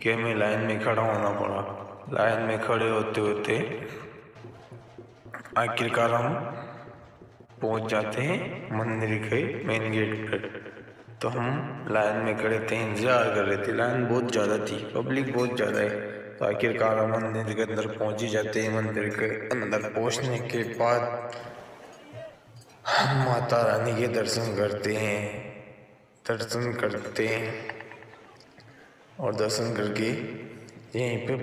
कि हमें लाइन में खड़ा होना पड़ा। लाइन में खड़े होते होते आखिरकार हम पहुंच जाते हैं मंदिर के मेन गेट पर। तो हम लाइन में खड़े थे, इंतजार कर रहे थे। लाइन बहुत ज़्यादा थी, पब्लिक बहुत ज़्यादा है। तो आखिरकार हम मंदिर के अंदर पहुंच ही जाते हैं। मंदिर के अंदर पहुंचने के बाद हम माता रानी के दर्शन करते हैं। दर्शन करते हैं और दर्शन करके यहीं पे